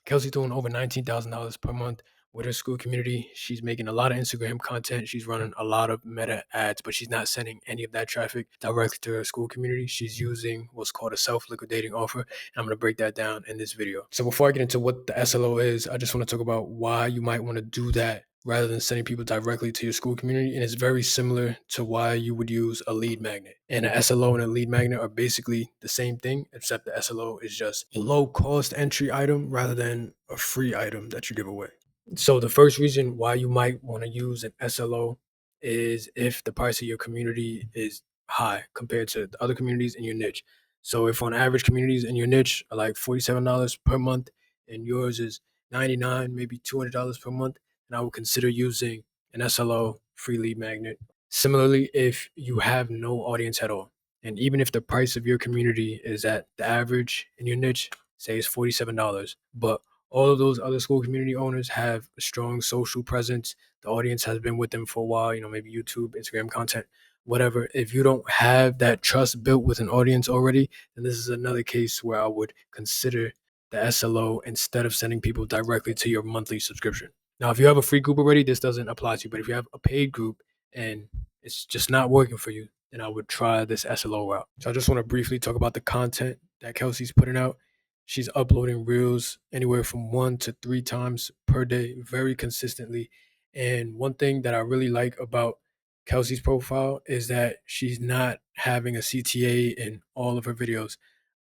Kelsey doing over $19,000 per month with her Skool community. She's making a lot of Instagram content. She's running a lot of meta ads, but she's not sending any of that traffic directly to her Skool community. She's using what's called a self-liquidating offer. And I'm going to break that down in this video. So before I get into what the SLO is, I just want to talk about why you might want to do that rather than sending people directly to your Skool community. And it's very similar to why you would use a lead magnet. And an SLO and a lead magnet are basically the same thing, except the SLO is just a low cost entry item rather than a free item that you give away. So the first reason why you might want to use an SLO is if the price of your community is high compared to the other communities in your niche. So if on average communities in your niche are like $47 per month and yours is 99, maybe $200 per month, then I would consider using an SLO free lead magnet. Similarly, if you have no audience at all, and even if the price of your community is at the average in your niche, say it's $47, but all of those other Skool community owners have a strong social presence. The audience has been with them for a while, maybe YouTube, Instagram content, whatever. If you don't have that trust built with an audience already, then this is another case where I would consider the SLO instead of sending people directly to your monthly subscription. Now, if you have a free group already, this doesn't apply to you. But if you have a paid group and it's just not working for you, then I would try this SLO route. So I just want to briefly talk about the content that Kelsey's putting out. She's uploading reels anywhere from 1 to 3 times per day, very consistently. And one thing that I really like about Kelsey's profile is that she's not having a CTA in all of her videos.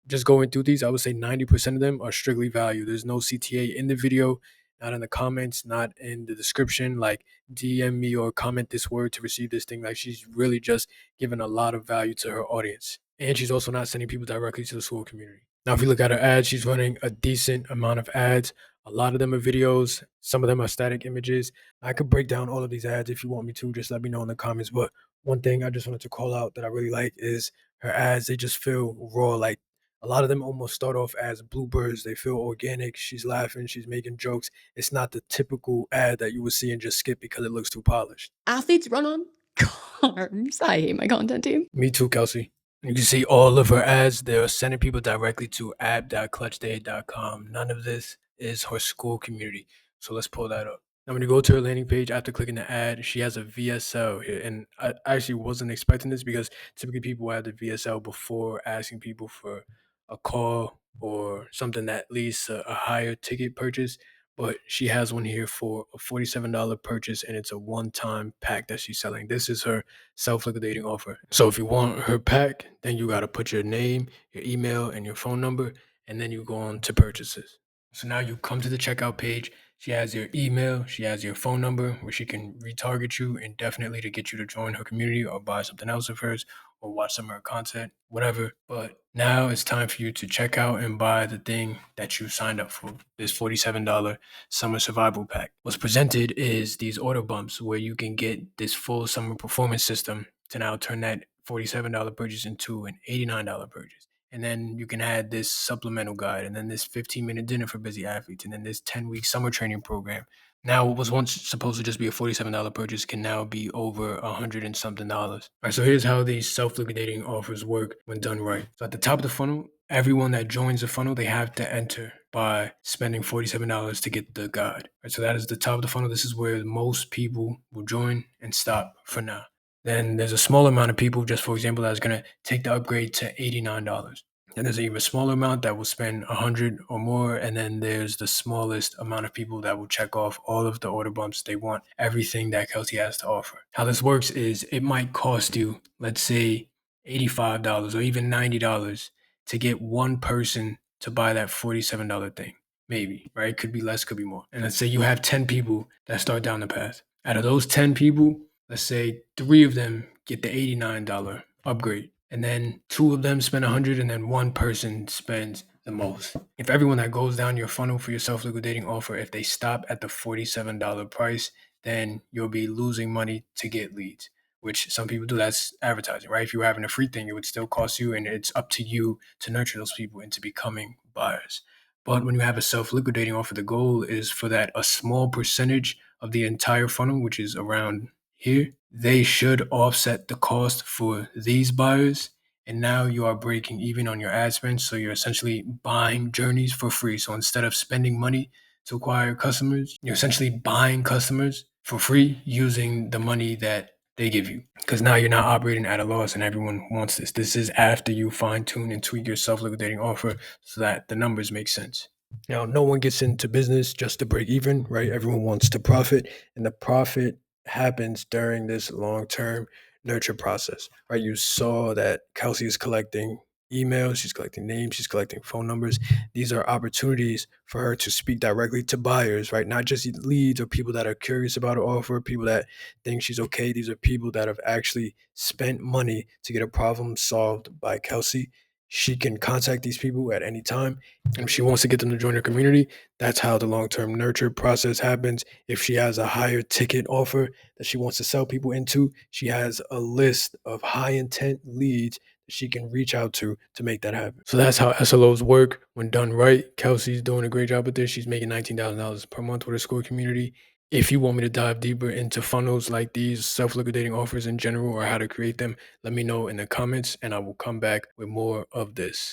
Just going through these, I would say 90% of them are strictly value. There's no CTA in the video, not in the comments, not in the description, like DM me or comment this word to receive this thing. Like she's really just giving a lot of value to her audience. And she's also not sending people directly to the Skool community. Now, if you look at her ads, she's running a decent amount of ads. A lot of them are videos. Some of them are static images. I could break down all of these ads if you want me to. Just let me know in the comments. But one thing I just wanted to call out that I really like is her ads. They just feel raw. Like a lot of them almost start off as bloopers. They feel organic. She's laughing. She's making jokes. It's not the typical ad that you would see and just skip because it looks too polished. Athletes run on carbs. I hate my content team. Me too, Kelsey. You can see all of her ads. They're sending people directly to app.clutchday.com. None of this is her Skool community. So let's pull that up. Now, when you go to her landing page after clicking the ad, she has a VSL here. And I actually wasn't expecting this because typically people add the VSL before asking people for a call or something that leads to a higher ticket purchase. But she has one here for a $47 purchase, and it's a one-time pack that she's selling. This is her self-liquidating offer. So if you want her pack, then you got to put your name, your email, and your phone number, and then you go on to purchases. So now you come to the checkout page. She has your email, she has your phone number where she can retarget you and definitely to get you to join her community or buy something else of hers or watch some of her content, whatever. But now it's time for you to check out and buy the thing that you signed up for, this $47 summer survival pack. What's presented is these order bumps where you can get this full summer performance system to now turn that $47 purchase into an $89 purchase. And then you can add this supplemental guide, and then this 15-minute dinner for busy athletes, and then this 10-week summer training program. Now, what was once supposed to just be a $47 purchase can now be over $100 and something. All right, so here's how these self-liquidating offers work when done right. So at the top of the funnel, everyone that joins the funnel, they have to enter by spending $47 to get the guide. Right, so that is the top of the funnel. This is where most people will join and stop for now. Then there's a small amount of people, just for example, that's going to take the upgrade to $89. And there's an even smaller amount that will spend 100 or more. And then there's the smallest amount of people that will check off all of the order bumps. They want everything that Kelsey has to offer. How this works is it might cost you, let's say, $85 or even $90 to get one person to buy that $47 thing. Maybe, right? Could be less, could be more. And let's say you have 10 people that start down the path. Out of those 10 people, let's say 3 of them get the $89 upgrade, and then 2 of them spend 100, and then 1 person spends the most. If everyone that goes down your funnel for your self-liquidating offer, if they stop at the $47 price, then you'll be losing money to get leads, which some people do. That's advertising, right? If you were having a free thing, it would still cost you, and it's up to you to nurture those people into becoming buyers. But when you have a self-liquidating offer, the goal is for that a small percentage of the entire funnel, which is around here, they should offset the cost for these buyers and now you are breaking even on your ad spend. So you're essentially buying journeys for free. So instead of spending money to acquire customers, you're essentially buying customers for free using the money that they give you. Because now you're not operating at a loss and everyone wants this. This is after you fine tune and tweak your self liquidating offer so that the numbers make sense. Now, no one gets into business just to break even, right? Everyone wants to profit, and the profit happens during this long term nurture process, right? You saw that Kelsey is collecting emails, she's collecting names, she's collecting phone numbers. These are opportunities for her to speak directly to buyers, right? Not just leads or people that are curious about her offer, people that think she's okay. These are people that have actually spent money to get a problem solved by Kelsey. She can contact these people at any time. And if she wants to get them to join her community, that's how the long term nurture process happens. If she has a higher ticket offer that she wants to sell people into, she has a list of high intent leads that she can reach out to make that happen. So that's how SLOs work when done right. Kelsey's doing a great job with this. She's making $19,000 per month with her Skool community. If you want me to dive deeper into funnels like these, self liquidating offers in general, or how to create them, let me know in the comments and I will come back with more of this.